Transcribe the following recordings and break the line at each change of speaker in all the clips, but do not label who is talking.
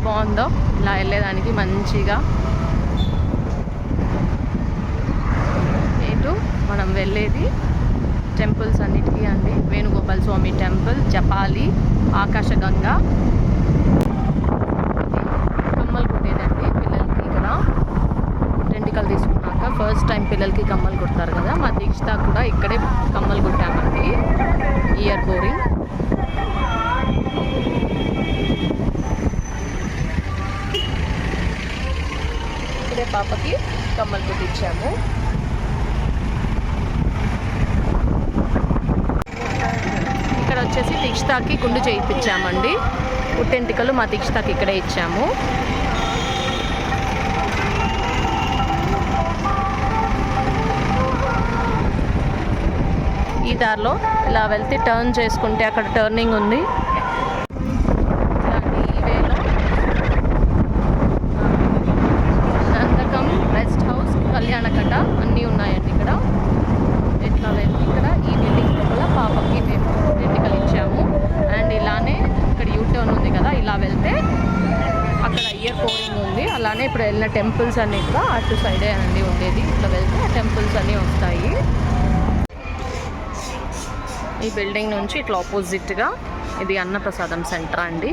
బాగుందో ఇలా వెళ్ళేదానికి మంచిగా. ఇటు మనం వెళ్ళేది టెంపుల్స్ అన్నిటికీ అండి. వేణుగోపాల స్వామి టెంపుల్, జపాలి, ఆకాశగంగా, కమ్మలు కుట్టేదండి పిల్లలకి. ఇక్కడ టెంటికలు తీసుకున్నాక ఫస్ట్ టైం పిల్లలకి కమ్మలు కుడతారు కదా, మా దీక్షిత కూడా ఇక్కడే కమ్మలు కుట్టామండి. Year boring. ఇక్కడే పాపకి కమ్మలు కుట్టించాము. ఇక్కడ వచ్చేసి దీక్షితకి గుండు చేయించామండి. పుట్టెంటికలు మా దీక్షితకి ఇక్కడే ఇచ్చాము. ఈ దారిలో ఇలా వెళ్తే టర్న్ చేసుకుంటే అక్కడ టర్నింగ్ ఉంది. ఈ వేలో నందకం, రెస్ట్ హౌస్, కళ్యాణకట్ట అన్నీ ఉన్నాయండి ఇక్కడ. ఇట్లా వెళ్తే ఇక్కడ ఈ బిల్డింగ్ లోపల పాపకి మేము టెంటికలు ఇచ్చాము. అండ్ ఇలానే ఇక్కడ యూటర్న్ ఉంది కదా, ఇలా వెళ్తే అక్కడ ఇయర్ పోరింగ్ ఉంది. అలానే ఇప్పుడు వెళ్ళిన టెంపుల్స్ అన్నీ కూడా అటు సైడే అండి ఉండేది. ఇట్లా వెళ్తే ఆ టెంపుల్స్ అన్నీ వస్తాయి. ఈ బిల్డింగ్ నుంచి ఇట్లా ఆపోజిట్గా ఇది అన్నప్రసాదం సెంటర్ అండి.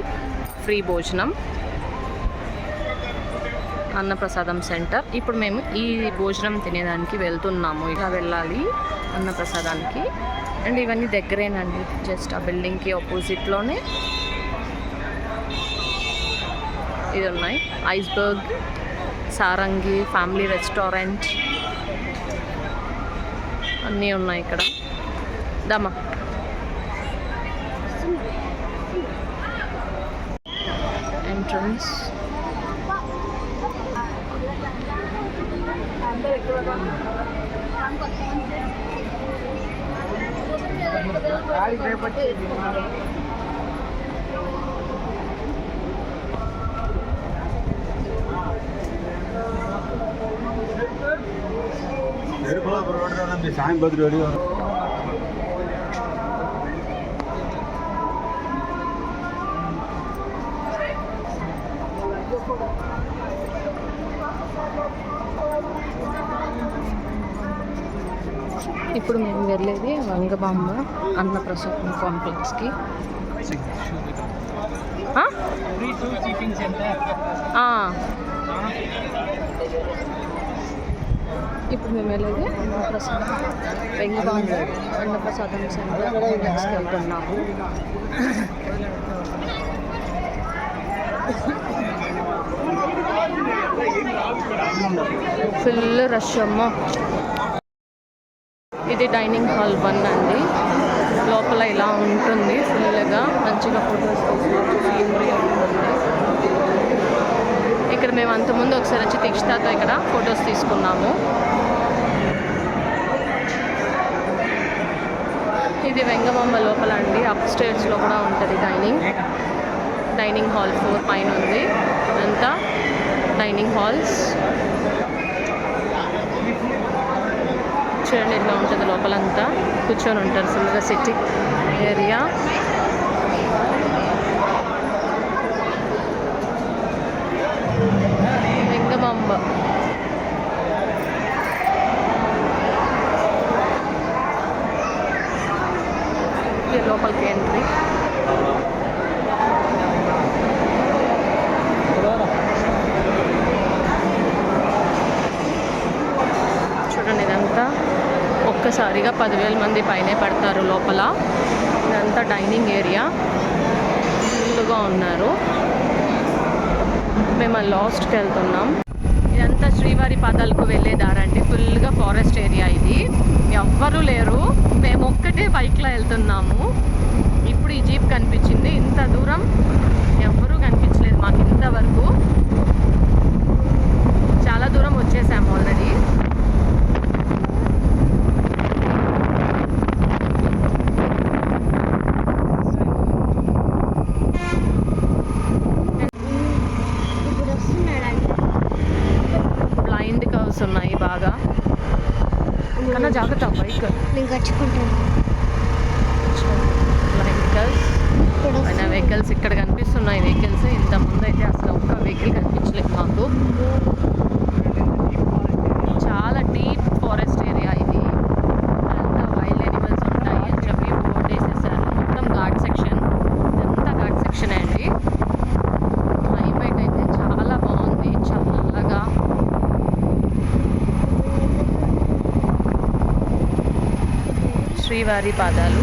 ఫ్రీ భోజనం, అన్నప్రసాదం సెంటర్. ఇప్పుడు మేము ఈ భోజనం తినేదానికి వెళ్తున్నాము. ఇలా వెళ్ళాలి అన్నప్రసాదానికి. అండ్ ఇవన్నీ దగ్గరేనండి, జస్ట్ ఆ బిల్డింగ్కి ఆపోజిట్లోనే ఇది ఉన్నాయి. ఐస్బర్గ్, సారంగి, ఫ్యామిలీ రెస్టారెంట్ అన్నీ ఉన్నాయి ఇక్కడ. దమా ఎంట్రన్స్. ఇప్పుడు మేము వెళ్ళేది వంగబాంబ అన్నప్రసాదం కాంప్లెక్స్కి. ఇప్పుడు మేము వెళ్ళేది వంగబాంబ అన్నప్రసాదం సెంటర్ కాంప్లెక్స్కి వెళ్తున్నాము. ఫుల్ రష్ అమ్మ. ఇది డైనింగ్ హాల్ 1 అండి. లోపల ఇలా ఉంటుంది ఫుల్గా, మంచిగా ఫొటోస్ సీనరీ ఉంటుంది. ఇక్కడ మేము అంతకుముందు ఒకసారి వచ్చి దీక్షితతో ఇక్కడ ఫొటోస్ తీసుకున్నాము. ఇది వెంగమాంబ లోపల అండి. అప్ స్టేర్స్లో కూడా ఉంటుంది డైనింగ్ హాల్ 4 పైన ఉంది. అంతా డైనింగ్ హాల్స్. చూడండి ఇట్లా ఉంటుంది లోపలంతా. కూర్చొని ఉంటారు ఫుల్గా, సిట్టింగ్ ఏరియా. వెంగమాంబ లోపలికి ఎంట్రీ. చూడండి ఇదంతా ఒక్కసారిగా 10,000 మంది పైనే పడతారు లోపల. ఇదంతా డైనింగ్ ఏరియా, ఫుల్గా ఉన్నారు. మేము లాస్ట్కి వెళ్తున్నాం. ఇదంతా శ్రీవారి పాదాలకు వెళ్ళే దారండి. ఫుల్గా ఫారెస్ట్ ఏరియా ఇది. ఎవ్వరూ లేరు, మేము ఒక్కటే బైక్లో వెళ్తున్నాము. ఇప్పుడు ఈ జీప్ కనిపించింది. ఇంత దూరం ఎవ్వరూ కనిపించలేదు మాకు ఇంతవరకు. చాలా దూరం వచ్చేసాము ఆల్రెడీ. బ్లైండ్ కర్వ్స్ ఉన్నాయి బాగా. కన్నా జాగ్రత్త, బైక్
నేను కట్టుకుంటాను.
బ్లైండ్ కర్వ్స్ వెహికల్స్ ఇక్కడ కనిపిస్తున్నాయి. వెహికల్స్ ఇంత ముందు అయితే అసలు శ్రీవారి పాదాలు.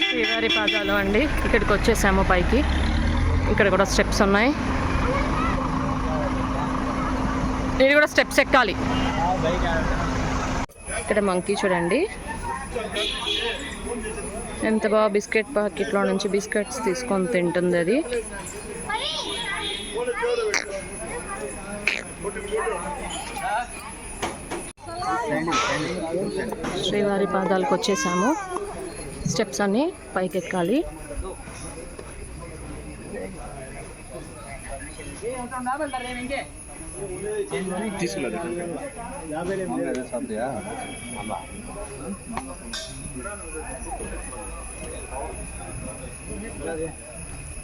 శ్రీవారి పాదాలు అండి. ఇక్కడికి వచ్చేసాము పైకి. ఇక్కడ కూడా స్టెప్స్ ఉన్నాయి. నేను కూడా స్టెప్స్ ఎక్కాలి. ఇక్కడ మంకీ చూడండి ఎంత బాగా బిస్కెట్ ప్యాకెట్లో నుంచి బిస్కెట్స్ తీసుకొని తింటుంది అది. శ్రీవారి పాదాలకు వచ్చేసాము. స్టెప్స్ అన్ని పైకి ఎక్కాలి.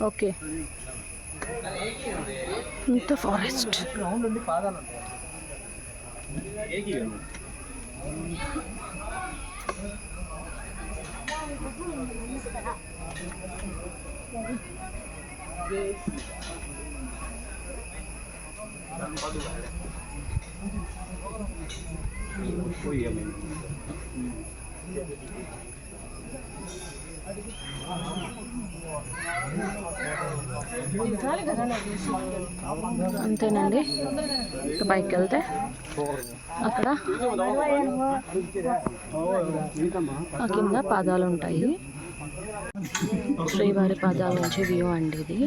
ఓకే, ఇంత ఫారెస్ట్. అంతేనండి. ఇక పైకి వెళ్తే అక్కడ ఆ కింద పాదాలు ఉంటాయి. శ్రీవారి పాదాల నుంచి వ్యూ అండి ఇది.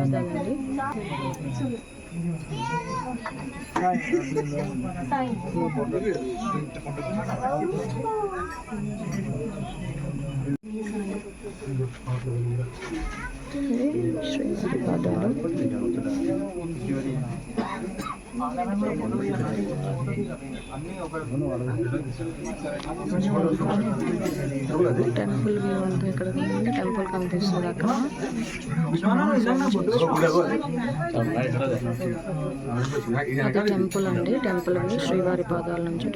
పాదాలండి. శ్రీవారి పాదాలు. టెంపుల్ వ్యూ అంతా ఇక్కడ టెంపుల్ కనిపిస్తుంది అక్కడ. అది టెంపుల్ అండి. టెంపుల్ అండి శ్రీవారి పాదాల నుంచి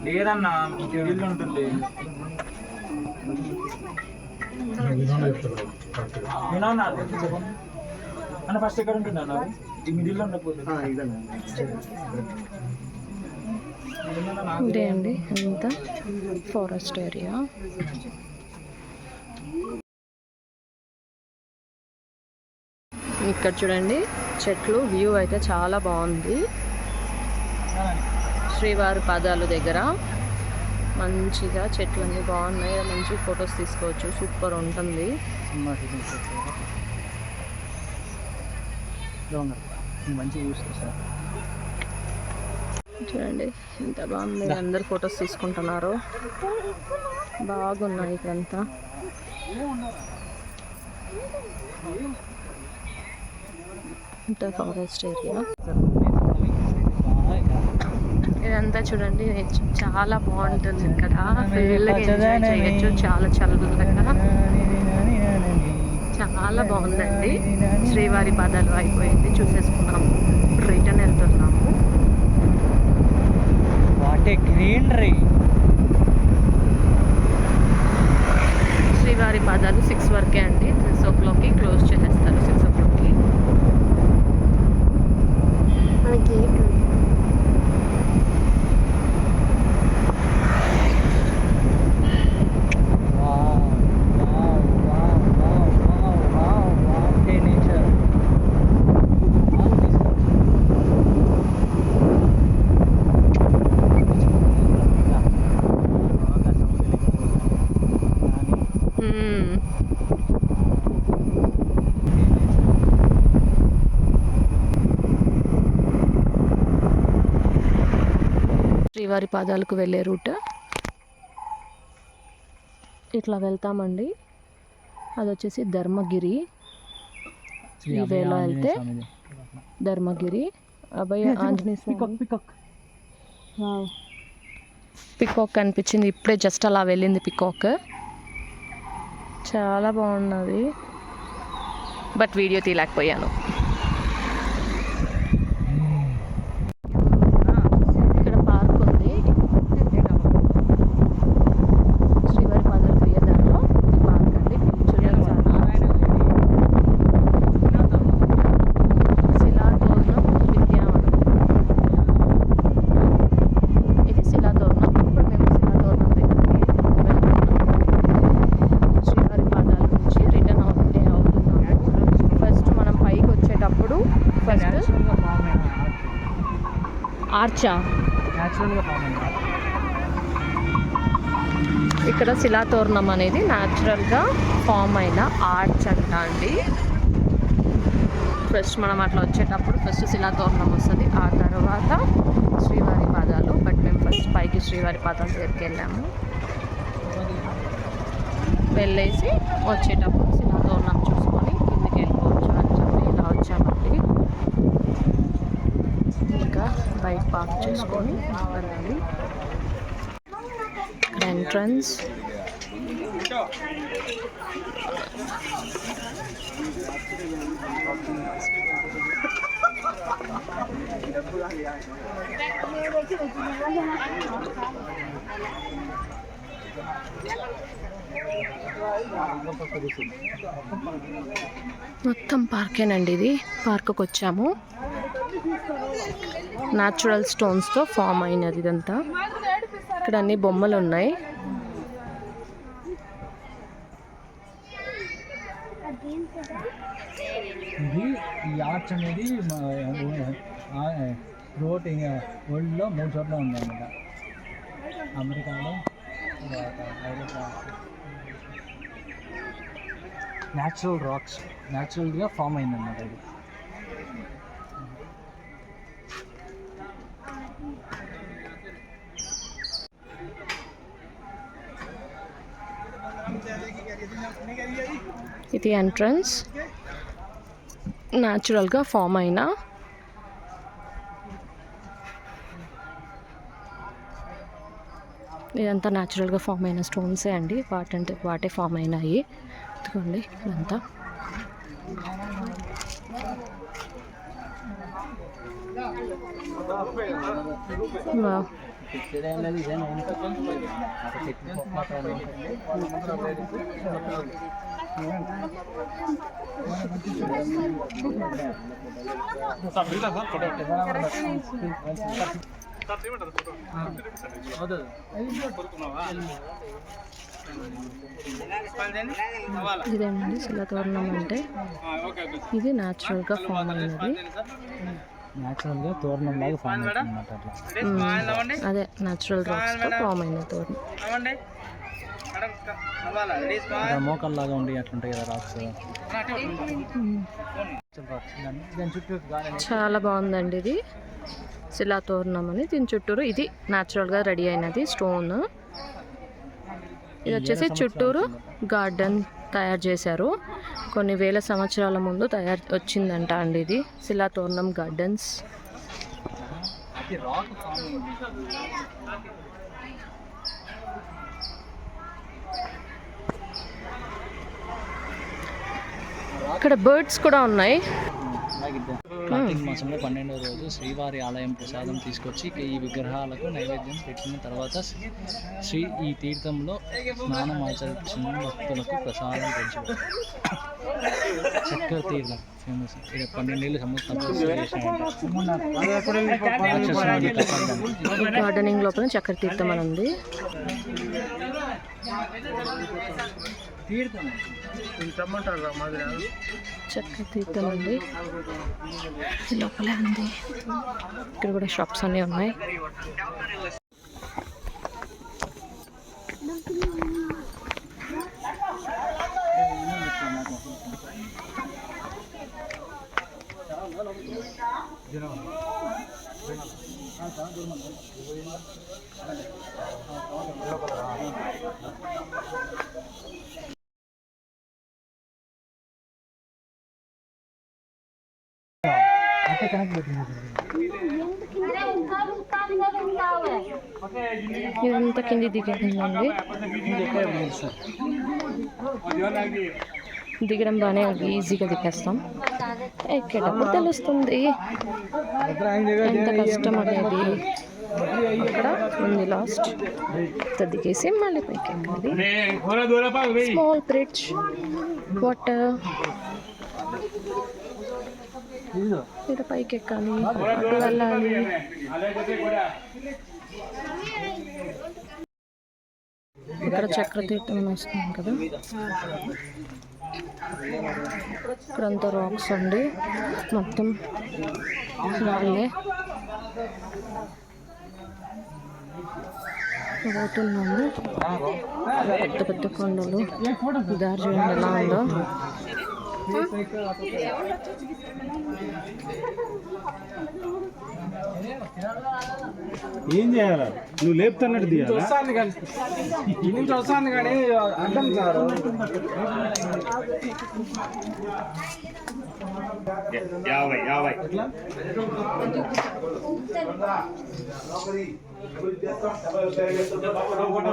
లేదన్నా ఇల్లు ఉంటుంది. అన్న ఫస్ట్ ఎక్కడ ఉంటుంది అన్న? ఈ మిడిల్లో ఉండకపోతే
ఇదే అండి అంతా ఫారెస్ట్ ఏరియా. ఇక్కడ చూడండి చెట్లు వ్యూ అయితే చాలా బాగుంది. శ్రీవారి పాదాల దగ్గర మంచిగా చెట్లు అన్నీ బాగున్నాయి. మంచి ఫొటోస్ తీసుకోవచ్చు. సూపర్ ఉంటుంది. చూడండి ఎంత బాగుంది. అందరు ఫొటోస్ తీసుకుంటున్నారు. బాగున్నాయి ఇక్కడంతా. ఇంత ఫారెస్ట్ ఏరియా ఇదంతా చూడండి. చాలా బాగుంటుంది ఇక్కడ. ఫుల్గా ఎంజాయ్ చేయొచ్చు. చాలా చల్లగా చాలా బాగుందండి. శ్రీవారి పాదాలు అయిపోయింది, చూసేసుకున్నాము. ఇప్పుడు రిటర్న్ వెళ్తున్నాము.
గ్రీనరీ.
శ్రీవారి పాదాలు 6 వరకే అండి. 6 o'clockకి క్లోజ్ చేసేస్తారు. 6 o'clockకి. శ్రీవారి పాదాలకు వెళ్ళే రూట్ ఇట్లా వెళ్తామండి. అది వచ్చేసి ధర్మగిరి. ఈ వేలో వెళ్తే ధర్మగిరి అభయ ఆంజనేయ స్వామి పికాక్ కనిపించింది ఇప్పుడే, జస్ట్ అలా వెళ్ళింది పికాక్. చాలా బాగున్నది, బట్ వీడియో తీయలేకపోయాను. ఇక్కడ పార్క్ ఉంది, శ్రీవారి పాదాల ప్రియదారిలో ఈ పార్క్ అండి. చిల్డ్రన్స్ శిలాతోరణం విద్యావనం, ఇది శిలాతోరణం. ఇప్పుడు మేము శిలాతోరణం దగ్గరికి వెళ్తున్నాము. శ్రీవారి పాదాల నుంచి రిటర్న్ అవుతున్నాము. ఫస్ట్ మనం పైకి వచ్చేటప్పుడు ఫస్ట్ ఆర్చా, ఇక్కడ శిలాతోరణం అనేది న్యాచురల్గా ఫామ్ అయిన ఆర్చ్ అంట అండి. ఫస్ట్ మనం అట్లా వచ్చేటప్పుడు ఫస్ట్ శిలాతోరణం వస్తుంది, ఆ తర్వాత శ్రీవారి పాదాలు. బట్ మేము ఫస్ట్ పైకి శ్రీవారి పాదాల దగ్గరికి వెళ్ళాము. వెళ్ళేసి వచ్చేటప్పుడు శిలాతోరణం చూసుకొని కిందికి వెళ్ళిపోవచ్చు అని చెప్పి ఇలా వచ్చామండి. ఇంకా బైక్ పార్క్ చేసుకొని వెళ్ళాలి. ఎంట్రన్స్ మొత్తం పార్కేనండి. ఇది పార్క్కి వచ్చాము. న్యాచురల్ స్టోన్స్తో ఫామ్ అయినది ఇదంతా. ఇక్కడ అన్ని బొమ్మలు ఉన్నాయి.
ఇది ఈ ఆర్చ్ అనేది రోడ్ వరల్డ్లో 3 చోట్ల ఉందన్నమాట. అమెరికాలో, న్యాచురల్ రాక్స్, న్యాచురల్గా ఫామ్ అయిందన్నమాట ఇది.
ఇది ఎంట్రన్స్, న్యాచురల్గా ఫామ్ అయిన ఇదంతా న్యాచురల్గా ఫామ్ అయిన స్టోన్సే అండి. వాటే ఫామ్ అయినాయి. ఇదిగోండి ఇదంతా. ఇదేనండి శిలాతోరణం అంటే. ఇది న్యాచురల్గా ఫామ్ అయినది.
న్యాచురల్గా తోరణం లాగా ఫామ్ అవుతుందన్నమాట. అట్లా
అదే న్యాచురల్ రాక్స్తో ఫామ్ అయిన తోరణం.
మోకల్లాగా ఉండి అట్లుంటాయి కదా రాక్స్.
చాలా బాగుందండి ఇది శిలాతోరణం అని. దీని చుట్టూరు ఇది న్యాచురల్గా రెడీ అయినది స్టోన్. ఇది వచ్చేసి చుట్టూరు గార్డెన్ తయారు చేశారు. కొన్ని వేల సంవత్సరాల ముందు వచ్చిందంట అండి ఇది శిలాతోరణం గార్డెన్స్. ఇక్కడ బర్డ్స్ కూడా ఉన్నాయి.
కార్తీక మాసంలో 12వ రోజు శ్రీవారి ఆలయం ప్రసాదం తీసుకొచ్చి ఈ విగ్రహాలకు నైవేద్యం పెట్టిన తర్వాత ఈ తీర్థంలో స్నానం ఆచరించిన భక్తులకు ప్రసాదం పంచుతారు. చక్కెర తీర్థం ఫేమస్. ఇక్కడ 12 ఏళ్ళు సముద్రం
గార్డెనింగ్ లోపల చక్కెర తీర్థం అని ఉంది. చక్కెర తీర్థం అండి లోపలే ఉంది. ఇక్కడ కూడా షాప్స్ అన్నీ ఉన్నాయి. ఇదంతా కింది దిగేదండి. దిగడం బాగానే ఈజీగా దిగేస్తాం. ఎక్కేటప్పుడు తెలుస్తుంది ఎంత కష్టం అనేది. అక్కడ ఉంది లాస్ట్ దిగేసి మళ్ళీ పైకి ఎక్కాలి. స్మాల్ బ్రిడ్జ్ వాటర్ ఇక్కడ పైకి ఎక్కాలి, అటు వెళ్ళాలి. ఇక్కడ చక్రతీర్థం వస్తుంది కదా, ఇక్కడంతా రాక్స్ అండి, మొత్తం రాళ్ళే. పోతున్నాము, పెద్ద పెద్ద కొండలు. దారి చూడండి ఎలా ఉందో.
ఏం చేయాలి? నువ్వు లేపుతున్నట్టు తీయాలి. వస్తాను కానీ అడ్డం సార్.
50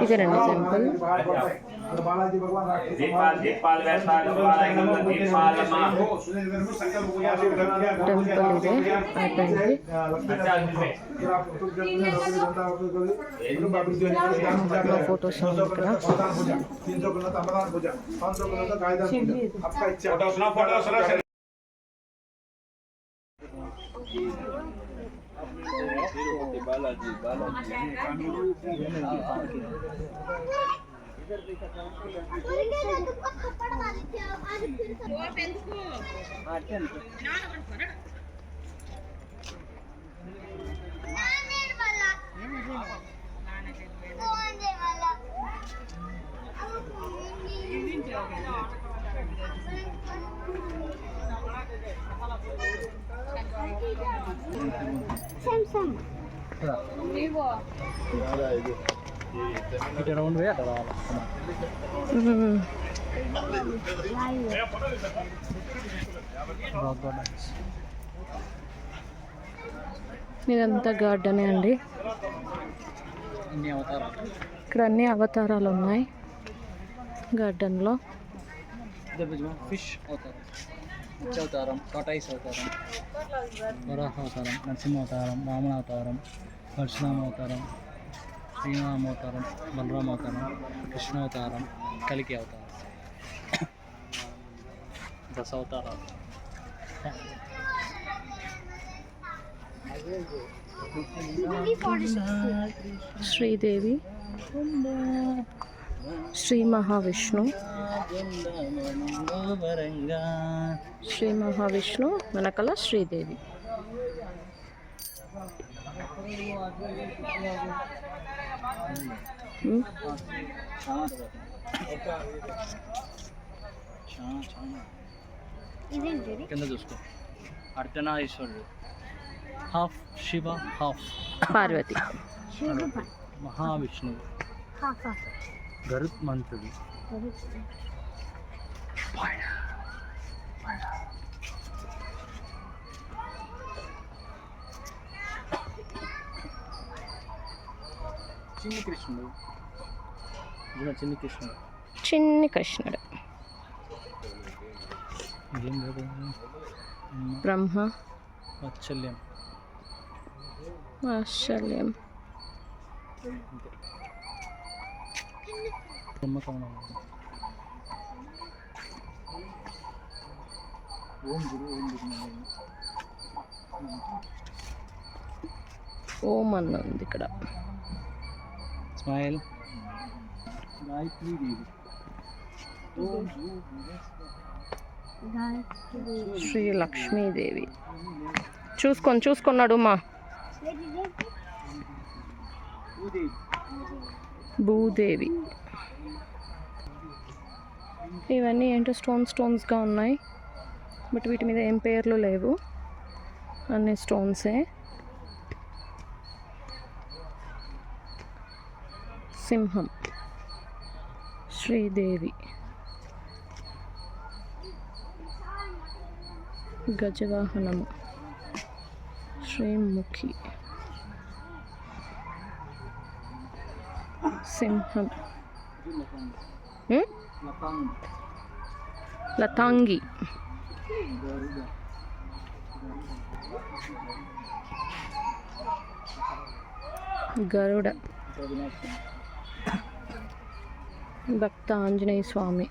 ఇదేనండి టెంపుల్. టెంపుల్ ఇదే అయిపోయింది. ఫొటోస్ ఇక్కడ.
రౌండ్ వే అట్లా రావాలి.
ఇదంతా గార్డెనే అండి. ఇక్కడ అన్ని అవతారాలు ఉన్నాయి గార్డెన్లో.
ఫిష్ అవతారం, మత్స్య అవతారం, టాటాయిస్ అవతారం, వరాహ అవతారం, నరసింహ అవతారం, వామన అవతారం, పరశురామ అవతారం, శ్రీరామ అవతారం, బలరామ అవతారం, కృష్ణ అవతారం, కలికి అవతారం, దశావతారాలు.
శ్రీదేవి, శ్రీ మహావిష్ణు, శ్రీ మహావిష్ణు వెనకల శ్రీదేవి.
కింద చూసుకో, అర్ధనారీశ్వరుడు, హాఫ్ శివ, హాఫ్
పార్వతి,
మహావిష్ణువు, గరుత్మంతుడు, చిన్ని కృష్ణుడు, చిన్ని కృష్ణుడు,
చిన్ని కృష్ణుడు, బ్రహ్మ,
వాత్సల్యం,
వాత్సల్యం,
బ్రహ్మకమలం, ఓం గురు, ఓం గురు,
ఓం అన్న ఉంది ఇక్కడ.
స్మైల్, గాయత్రీ దేవి,
శ్రీ లక్ష్మీదేవి. చూసుకున్నాడు మా భూదేవి. ఇవన్నీ ఏంటో స్టోన్స్గా ఉన్నాయి, బట్ వీటి మీద ఏం పేర్లు లేవు, అన్ని స్టోన్సే. సింహం, శ్రీదేవి, గజవాహనము, శ్రీముఖి, సింహం, లతాంగి, గరుడ, భక్త ఆంజనేయ స్వామి,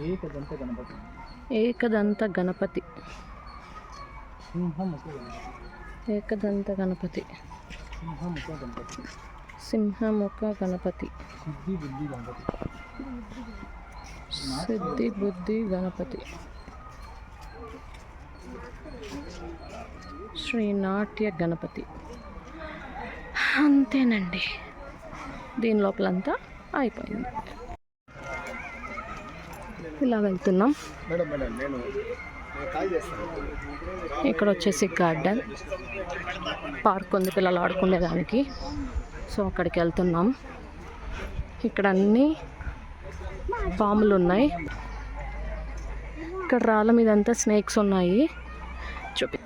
ఏకదంత గణపతి, ఏకదంత గణపతి, సింహముఖ గణపతి, సిద్ధి బుద్ధి గణపతి, శ్రీనాట్య గణపతి. అంతేనండి, దీని లోపలంతా అయిపోయింది. ఇలా వెళ్తున్నాం. ఇక్కడ వచ్చేసి గార్డెన్ పార్క్ ఉంది పిల్లలు ఆడుకునేదానికి. సో అక్కడికి వెళ్తున్నాం. ఇక్కడ అన్నీ పాములు ఉన్నాయి. ఇక్కడ రాళ్ళ మీద అంతా స్నేక్స్ ఉన్నాయి. చూపి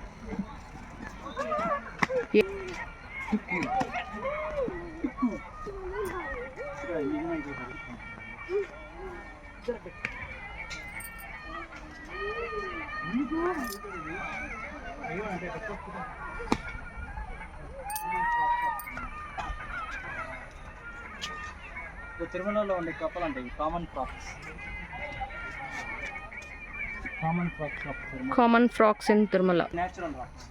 తిరుమలలో ఉండే కప్పలు అంటే common frogs.
Common frogs in Tirumala.
Natural rocks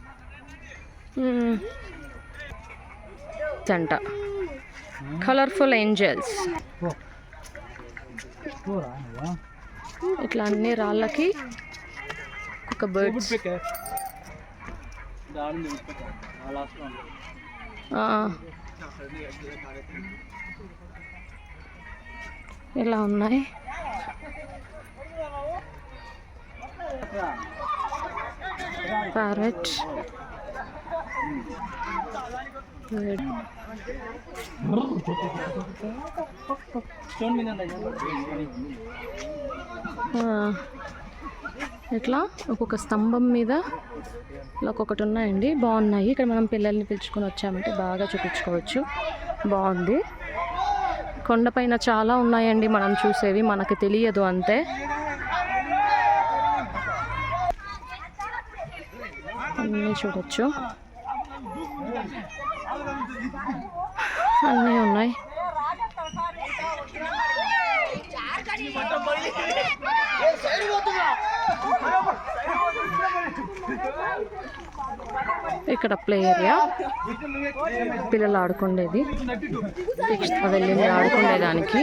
అంట. Colourful angels. ఇట్లా అన్ని రాళ్ళకి ఒక బర్డ్స్. ఇలా ఉన్నాయి. ప్యారెట్, ఇట్లా ఒక్కొక్క స్తంభం మీద ఇలా ఒక్కొక్కటి ఉన్నాయండి. బాగున్నాయి. ఇక్కడ మనం పిల్లల్ని పిలుచుకొని వచ్చామంటే బాగా చూపించుకోవచ్చు. బాగుంది. కొండపైన చాలా ఉన్నాయండి మనం చూసేవి, మనకు తెలియదు అంతే. అన్నీ చూడొచ్చు, అన్నీ ఉన్నాయి. ఇక్కడ ప్లే ఏరియా, పిల్లలు ఆడుకునేది. వెళ్ళింది ఆడుకునేదానికి.